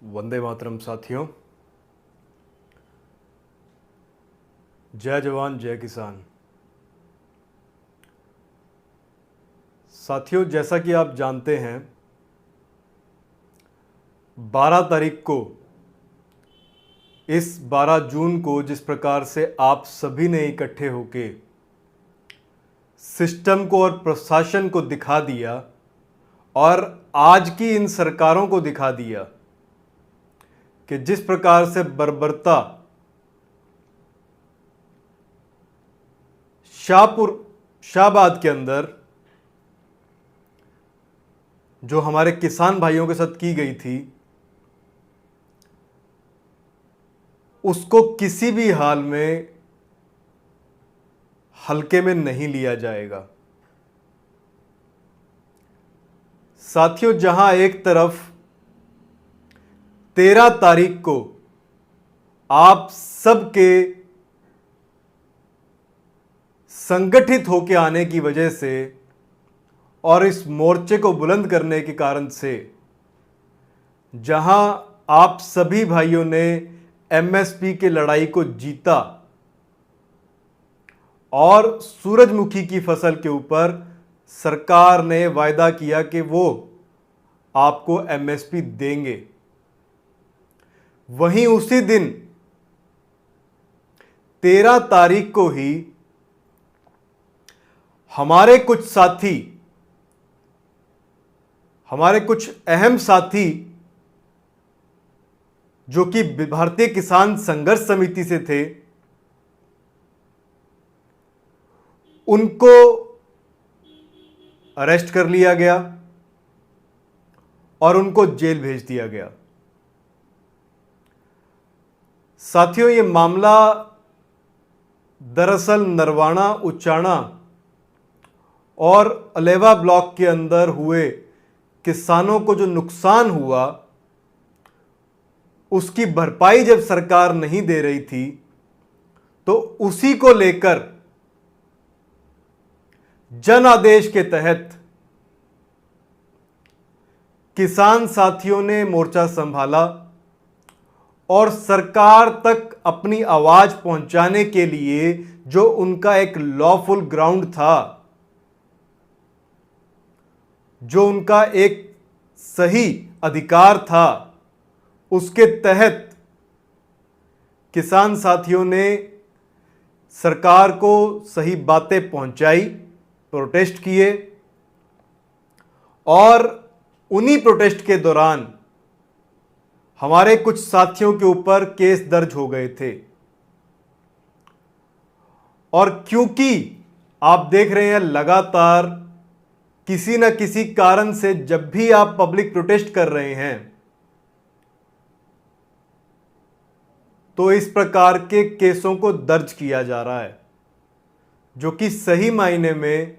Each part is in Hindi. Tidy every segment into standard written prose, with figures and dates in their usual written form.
वंदे मातरम साथियों। जय जवान जय किसान। साथियों, जैसा कि आप जानते हैं 12 तारीख को, इस 12 जून को जिस प्रकार से आप सभी ने इकट्ठे होके सिस्टम को और प्रशासन को दिखा दिया और आज की इन सरकारों को दिखा दिया कि जिस प्रकार से बर्बरता शाहबाद के अंदर जो हमारे किसान भाइयों के साथ की गई थी, उसको किसी भी हाल में हल्के में नहीं लिया जाएगा। साथियों, जहां एक तरफ 13 तारीख को आप सबके संगठित होकर आने की वजह से और इस मोर्चे को बुलंद करने के कारण से, जहां आप सभी भाइयों ने एमएसपी की लड़ाई को जीता और सूरजमुखी की फसल के ऊपर सरकार ने वायदा किया कि वो आपको एमएसपी देंगे, वहीं उसी दिन 13 तारीख को ही हमारे कुछ अहम साथी जो कि भारतीय किसान संघर्ष समिति से थे, उनको अरेस्ट कर लिया गया और उनको जेल भेज दिया गया। साथियों, ये मामला दरअसल नरवाना, उचाना और अलेवा ब्लॉक के अंदर हुए किसानों को जो नुकसान हुआ, उसकी भरपाई जब सरकार नहीं दे रही थी, तो उसी को लेकर जन आदेश के तहत किसान साथियों ने मोर्चा संभाला और सरकार तक अपनी आवाज पहुंचाने के लिए जो उनका एक लॉफुल ग्राउंड था, जो उनका एक सही अधिकार था, उसके तहत किसान साथियों ने सरकार को सही बातें पहुंचाई, प्रोटेस्ट किए और उन्हीं प्रोटेस्ट के दौरान हमारे कुछ साथियों के ऊपर केस दर्ज हो गए थे। और क्योंकि आप देख रहे हैं लगातार किसी न किसी कारण से जब भी आप पब्लिक प्रोटेस्ट कर रहे हैं, तो इस प्रकार के केसों को दर्ज किया जा रहा है, जो कि सही मायने में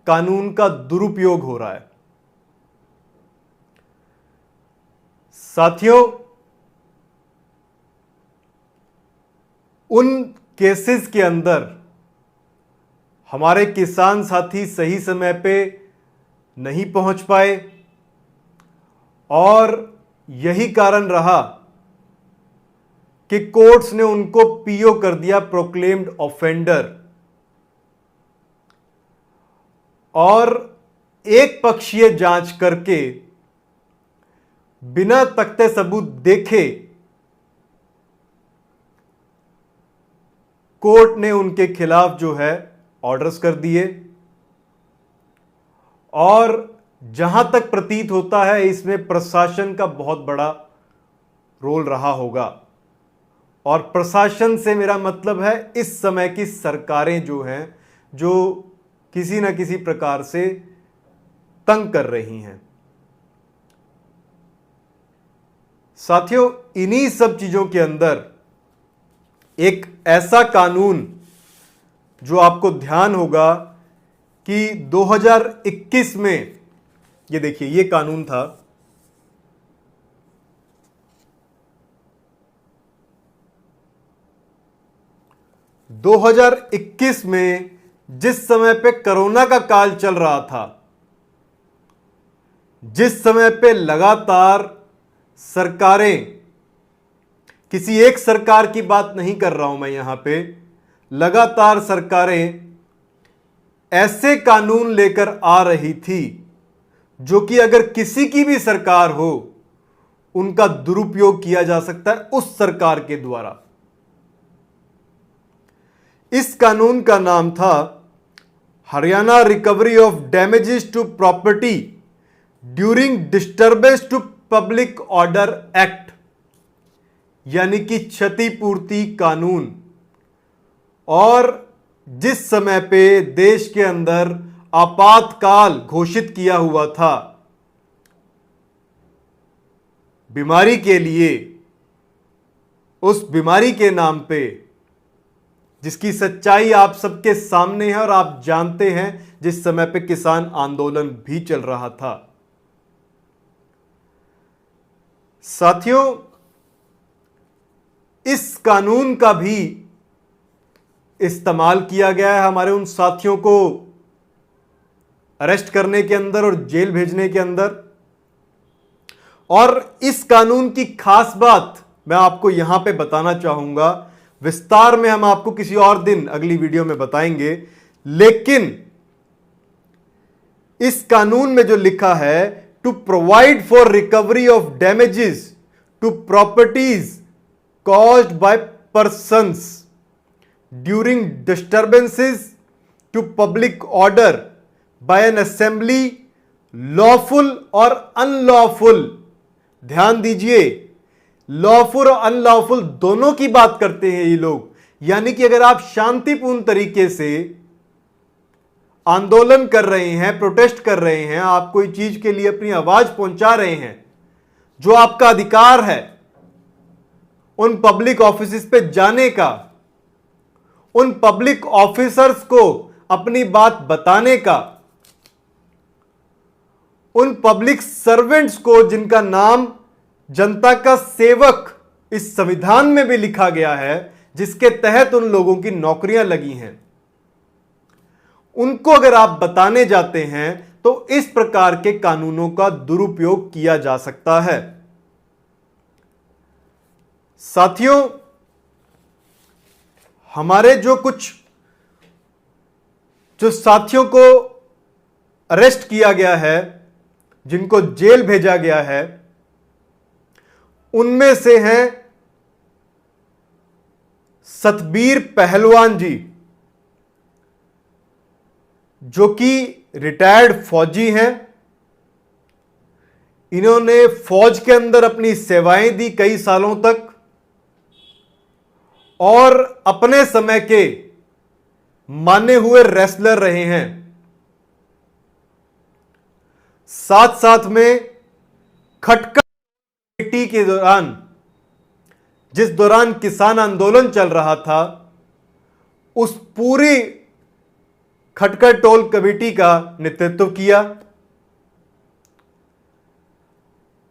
कानून का दुरुपयोग हो रहा है। साथियों, उन केसेस के अंदर हमारे किसान साथी सही समय पे नहीं पहुंच पाए और यही कारण रहा कि कोर्ट्स ने उनको पीओ कर दिया, प्रोक्लेम्ड ऑफेंडर, और एक पक्षीय जांच करके बिना तख्ते सबूत देखे कोर्ट ने उनके खिलाफ जो है ऑर्डर्स कर दिए। और जहां तक प्रतीत होता है, इसमें प्रशासन का बहुत बड़ा रोल रहा होगा। और प्रशासन से मेरा मतलब है इस समय की सरकारें जो हैं, जो किसी न किसी प्रकार से तंग कर रही हैं। साथियों, इन्हीं सब चीजों के अंदर एक ऐसा कानून जो आपको ध्यान होगा कि 2021 में, ये देखिए, ये कानून था, दो 2021 में जिस समय पे कोरोना का काल चल रहा था, जिस समय पे लगातार सरकारें, किसी एक सरकार की बात नहीं कर रहा हूं मैं यहां पे, लगातार सरकारें ऐसे कानून लेकर आ रही थी जो कि अगर किसी की भी सरकार हो उनका दुरुपयोग किया जा सकता है उस सरकार के द्वारा। इस कानून का नाम था Haryana recovery of damages to property during disturbance to public order act, यानी कि क्षतिपूर्ति कानून। और जिस समय पे देश के अंदर आपातकाल घोषित किया हुआ था बीमारी के लिए, उस बीमारी के नाम पे जिसकी सच्चाई आप सबके सामने है और आप जानते हैं, जिस समय पे किसान आंदोलन भी चल रहा था। साथियों, इस कानून का भी इस्तेमाल किया गया है हमारे उन साथियों को अरेस्ट करने के अंदर और जेल भेजने के अंदर। और इस कानून की खास बात मैं आपको यहां पे बताना चाहूंगा, विस्तार में हम आपको किसी और दिन अगली वीडियो में बताएंगे। लेकिन इस कानून में जो लिखा है, to provide for recovery of damages to properties caused by persons during disturbances to public order by an assembly, lawful और अनलॉफुल। ध्यान दीजिए, लॉफुल और अनलॉफुल दोनों की बात करते हैं ये लोग। यानी कि अगर आप शांतिपूर्ण तरीके से आंदोलन कर रहे हैं, प्रोटेस्ट कर रहे हैं, आप कोई चीज के लिए अपनी आवाज पहुंचा रहे हैं, जो आपका अधिकार है उन पब्लिक ऑफिस पे जाने का, उन पब्लिक ऑफिसर्स को अपनी बात बताने का, उन पब्लिक सर्वेंट्स को जिनका नाम जनता का सेवक इस संविधान में भी लिखा गया है, जिसके तहत उन लोगों की नौकरियां लगी हैं, उनको अगर आप बताने जाते हैं तो इस प्रकार के कानूनों का दुरुपयोग किया जा सकता है। साथियों, हमारे जो साथियों को अरेस्ट किया गया है, जिनको जेल भेजा गया है, उनमें से हैं सतबीर पहलवान जी, जो कि रिटायर्ड फौजी हैं। इन्होंने फौज के अंदर अपनी सेवाएं दी कई सालों तक और अपने समय के माने हुए रेसलर रहे हैं। साथ साथ में खटका कमेटी के दौरान, जिस दौरान किसान आंदोलन चल रहा था, उस पूरी खटकर टोल कमेटी का नेतृत्व किया।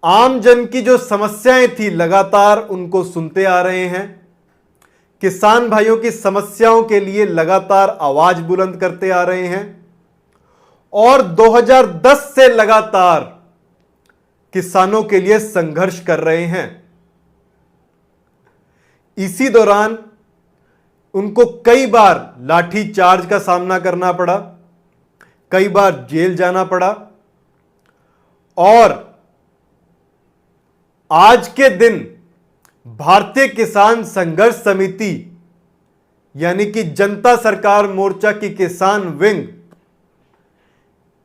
आम जन की जो समस्याएं थी लगातार उनको सुनते आ रहे हैं, किसान भाइयों की समस्याओं के लिए लगातार आवाज बुलंद करते आ रहे हैं और 2010 से लगातार किसानों के लिए संघर्ष कर रहे हैं। इसी दौरान उनको कई बार लाठी चार्ज का सामना करना पड़ा, कई बार जेल जाना पड़ा और आज के दिन भारतीय किसान संघर्ष समिति यानी कि जनता सरकार मोर्चा की किसान विंग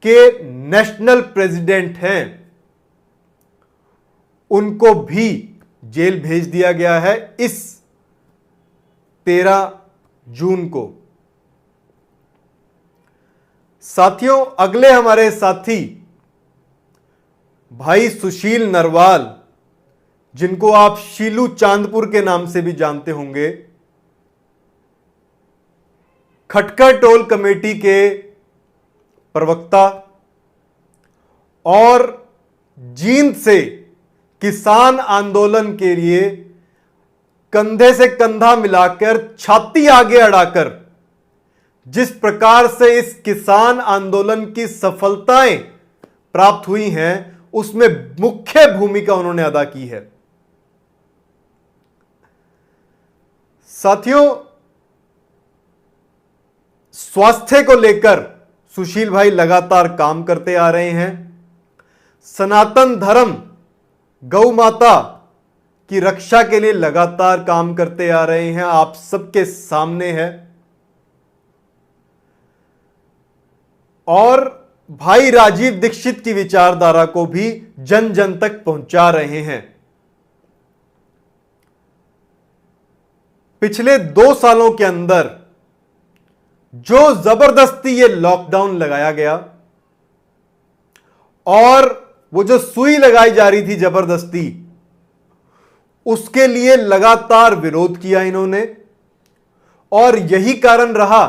के नेशनल प्रेसिडेंट हैं, उनको भी जेल भेज दिया गया है इस 13 जून को। साथियों, अगले हमारे साथी भाई सुशील नरवाल, जिनको आप शीलू चांदपुर के नाम से भी जानते होंगे, खटकर टोल कमेटी के प्रवक्ता और जींद से किसान आंदोलन के लिए कंधे से कंधा मिलाकर, छाती आगे अड़ाकर जिस प्रकार से इस किसान आंदोलन की सफलताएं प्राप्त हुई हैं, उसमें मुख्य भूमिका उन्होंने अदा की है। साथियों, स्वास्थ्य को लेकर सुशील भाई लगातार काम करते आ रहे हैं। सनातन धर्म, गौ माता की रक्षा के लिए लगातार काम करते आ रहे हैं, आप सबके सामने है। और भाई राजीव दीक्षित की विचारधारा को भी जन जन तक पहुंचा रहे हैं। पिछले 2 सालों के अंदर जो जबरदस्ती ये लॉकडाउन लगाया गया और वो जो सुई लगाई जा रही थी जबरदस्ती, उसके लिए लगातार विरोध किया इन्होंने। और यही कारण रहा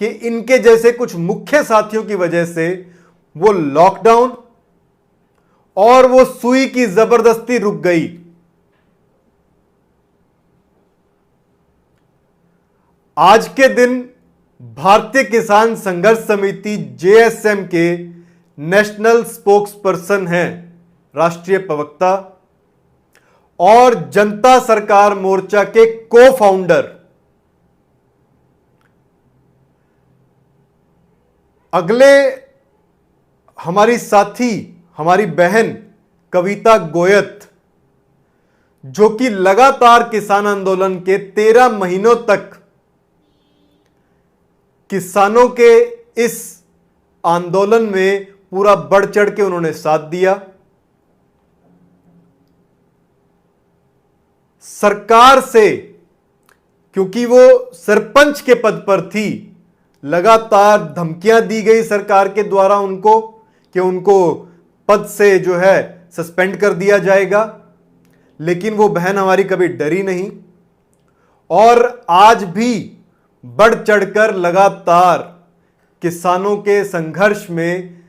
कि इनके जैसे कुछ मुख्य साथियों की वजह से वो लॉकडाउन और वो सुई की जबरदस्ती रुक गई। आज के दिन भारतीय किसान संघर्ष समिति जेएसएम के नेशनल स्पोक्सपर्सन हैं, राष्ट्रीय प्रवक्ता और जनता सरकार मोर्चा के को फाउंडर अगले हमारी साथी, हमारी बहन कविता गोयत, जो कि लगातार किसान आंदोलन के 13 महीनों तक किसानों के इस आंदोलन में पूरा बढ़ चढ़ के उन्होंने साथ दिया। सरकार से, क्योंकि वो सरपंच के पद पर थी, लगातार धमकियां दी गई सरकार के द्वारा उनको कि उनको पद से जो है सस्पेंड कर दिया जाएगा, लेकिन वो बहन हमारी कभी डरी नहीं और आज भी बढ़ चढ़कर लगातार किसानों के संघर्ष में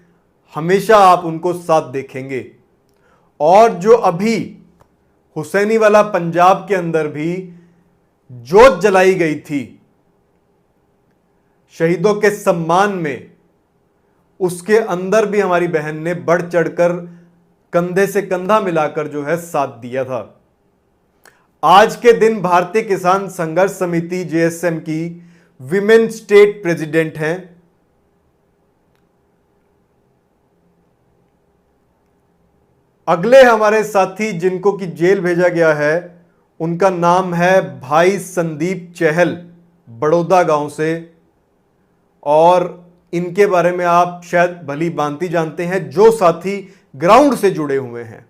हमेशा आप उनको साथ देखेंगे। और जो अभी हुसैनी वाला पंजाब के अंदर भी जोत जलाई गई थी शहीदों के सम्मान में, उसके अंदर भी हमारी बहन ने बढ़ चढ़कर कंधे से कंधा मिलाकर जो है साथ दिया था। आज के दिन भारतीय किसान संघर्ष समिति जेएसएम की विमेन स्टेट प्रेसिडेंट हैं अगले हमारे साथी जिनको कि जेल भेजा गया है, उनका नाम है भाई संदीप चहल, बड़ौदा गांव से। और इनके बारे में आप शायद भली भांति जानते हैं जो साथी ग्राउंड से जुड़े हुए हैं,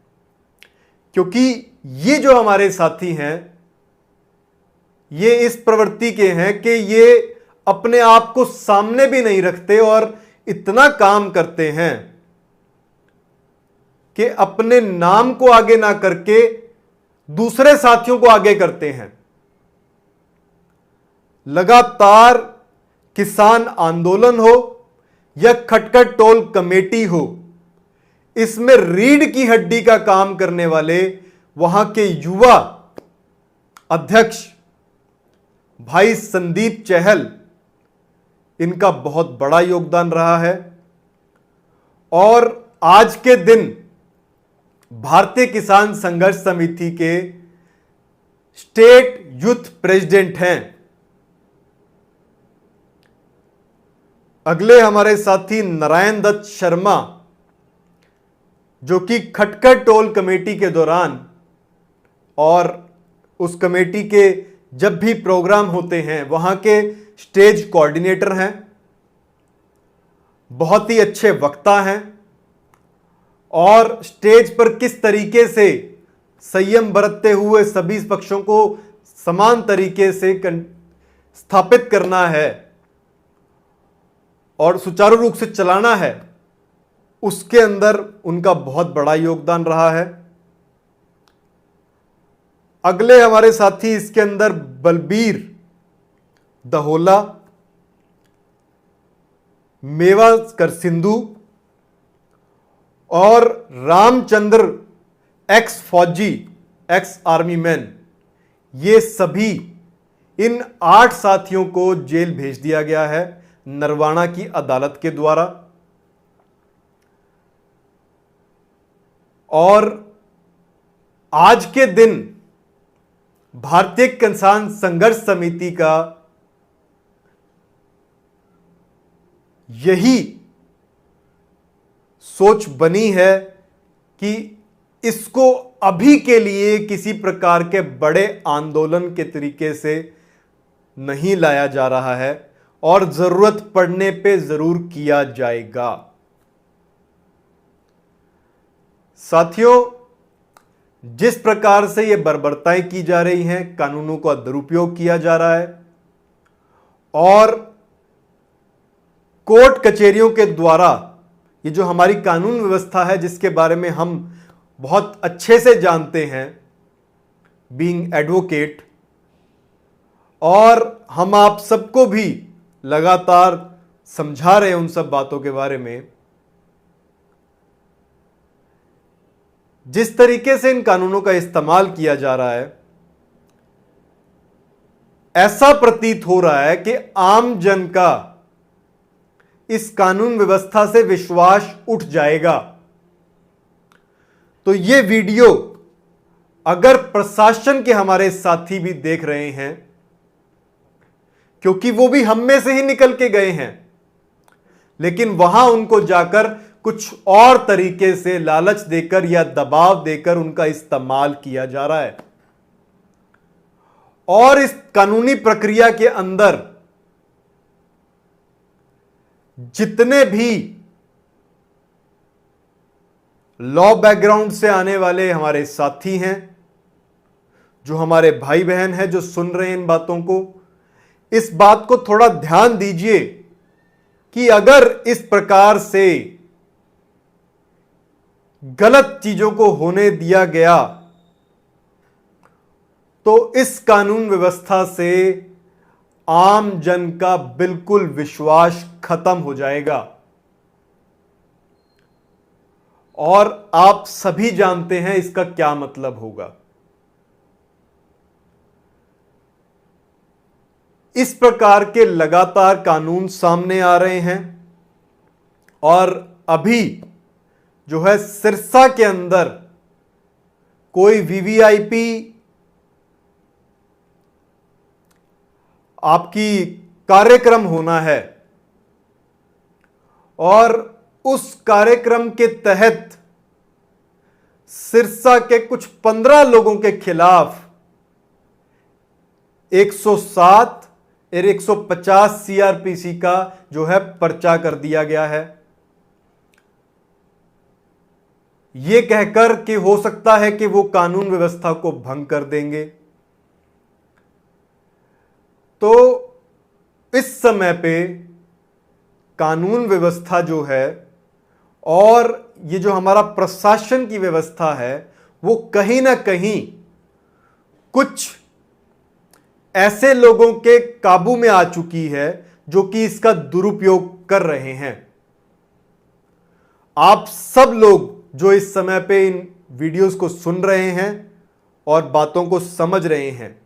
क्योंकि ये जो हमारे साथी हैं ये इस प्रवृत्ति के हैं कि ये अपने आप को सामने भी नहीं रखते और इतना काम करते हैं कि अपने नाम को आगे ना करके दूसरे साथियों को आगे करते हैं। लगातार किसान आंदोलन हो या खटखट टोल कमेटी हो, इसमें रीढ़ की हड्डी का काम करने वाले वहां के युवा अध्यक्ष भाई संदीप चहल, इनका बहुत बड़ा योगदान रहा है। और आज के दिन भारतीय किसान संघर्ष समिति के स्टेट यूथ प्रेसिडेंट हैं अगले हमारे साथी नारायण दत्त शर्मा, जो कि खटखट टोल कमेटी के दौरान और उस कमेटी के जब भी प्रोग्राम होते हैं वहां के स्टेज कोऑर्डिनेटर हैं, बहुत ही अच्छे वक्ता हैं और स्टेज पर किस तरीके से संयम बरतते हुए सभी पक्षों को समान तरीके से स्थापित करना है और सुचारू रूप से चलाना है, उसके अंदर उनका बहुत बड़ा योगदान रहा है। अगले हमारे साथी इसके अंदर बलबीर दहोला, मेवा कर सिंधु और रामचंद्र एक्स फौजी, एक्स आर्मी मैन, ये सभी इन 8 साथियों को जेल भेज दिया गया है नरवाना की अदालत के द्वारा। और आज के दिन भारतीय किसान संघर्ष समिति का यही सोच बनी है कि इसको अभी के लिए किसी प्रकार के बड़े आंदोलन के तरीके से नहीं लाया जा रहा है और जरूरत पड़ने पे जरूर किया जाएगा। साथियों, जिस प्रकार से ये बर्बरताएं की जा रही हैं, कानूनों का दुरुपयोग किया जा रहा है और कोर्ट कचहरियों के द्वारा ये जो हमारी कानून व्यवस्था है, जिसके बारे में हम बहुत अच्छे से जानते हैं बीइंग एडवोकेट, और हम आप सबको भी लगातार समझा रहे हैं उन सब बातों के बारे में, जिस तरीके से इन कानूनों का इस्तेमाल किया जा रहा है, ऐसा प्रतीत हो रहा है कि आम जन का इस कानून व्यवस्था से विश्वास उठ जाएगा। तो ये वीडियो अगर प्रशासन के हमारे साथी भी देख रहे हैं, क्योंकि वो भी हम में से ही निकल के गए हैं, लेकिन वहां उनको जाकर कुछ और तरीके से लालच देकर या दबाव देकर उनका इस्तेमाल किया जा रहा है। और इस कानूनी प्रक्रिया के अंदर जितने भी लॉ बैकग्राउंड से आने वाले हमारे साथी हैं, जो हमारे भाई बहन हैं, जो सुन रहे हैं इन बातों को, इस बात को थोड़ा ध्यान दीजिए कि अगर इस प्रकार से गलत चीजों को होने दिया गया तो इस कानून व्यवस्था से आम जन का बिल्कुल विश्वास खत्म हो जाएगा। और आप सभी जानते हैं इसका क्या मतलब होगा। इस प्रकार के लगातार कानून सामने आ रहे हैं और अभी जो है सिरसा के अंदर कोई वीवीआईपी आपकी कार्यक्रम होना है और उस कार्यक्रम के तहत सिरसा के कुछ 15 लोगों के खिलाफ 107 और 150 सीआरपीसी का जो है पर्चा कर दिया गया है, यह कहकर कि हो सकता है कि वो कानून व्यवस्था को भंग कर देंगे। तो इस समय पे कानून व्यवस्था जो है और ये जो हमारा प्रशासन की व्यवस्था है, वो कहीं ना कहीं कुछ ऐसे लोगों के काबू में आ चुकी है जो कि इसका दुरुपयोग कर रहे हैं। आप सब लोग जो इस समय पे इन वीडियोस को सुन रहे हैं और बातों को समझ रहे हैं,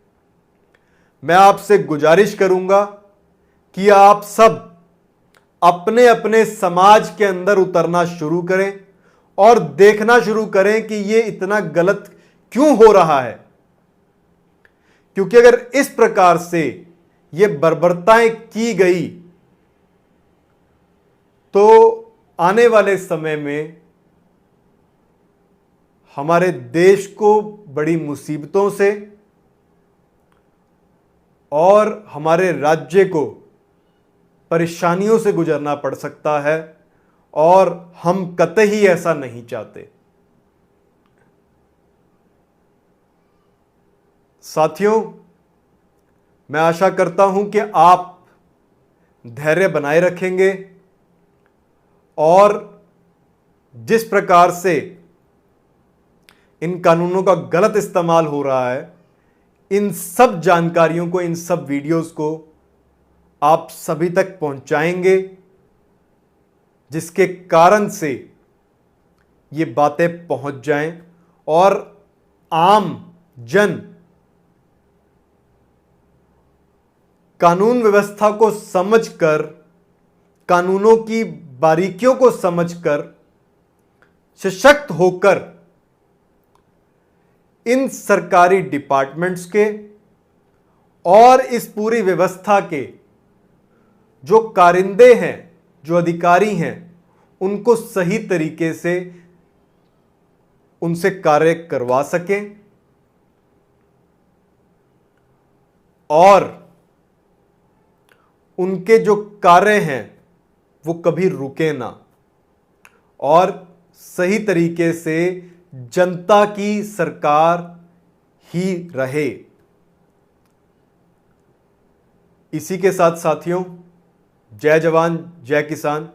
मैं आपसे गुजारिश करूंगा कि आप सब अपने अपने समाज के अंदर उतरना शुरू करें और देखना शुरू करें कि ये इतना गलत क्यों हो रहा है। क्योंकि अगर इस प्रकार से ये बर्बरताएं की गई तो आने वाले समय में हमारे देश को बड़ी मुसीबतों से और हमारे राज्य को परेशानियों से गुजरना पड़ सकता है और हम कतई ऐसा नहीं चाहते। साथियों, मैं आशा करता हूं कि आप धैर्य बनाए रखेंगे और जिस प्रकार से इन कानूनों का गलत इस्तेमाल हो रहा है, इन सब जानकारियों को, इन सब वीडियोस को आप सभी तक पहुंचाएंगे, जिसके कारण से ये बातें पहुंच जाएं और आम जन कानून व्यवस्था को समझकर, कानूनों की बारीकियों को समझकर, सशक्त होकर इन सरकारी डिपार्टमेंट्स के और इस पूरी व्यवस्था के जो कारिंदे हैं, जो अधिकारी हैं, उनको सही तरीके से उनसे कार्य करवा सकें और उनके जो कार्य हैं वो कभी रुके ना और सही तरीके से जनता की सरकार ही रहे। इसी के साथ साथियों, जय जवान जय किसान,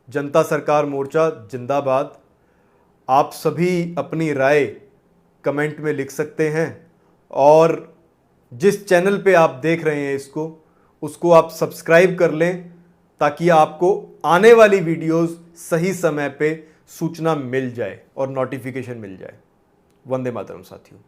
जनता सरकार मोर्चा जिंदाबाद। आप सभी अपनी राय कमेंट में लिख सकते हैं और जिस चैनल पे आप देख रहे हैं उसको आप सब्सक्राइब कर लें ताकि आपको आने वाली वीडियोस सही समय पे सूचना मिल जाए और नोटिफिकेशन मिल जाए। वंदे मातरम साथियों।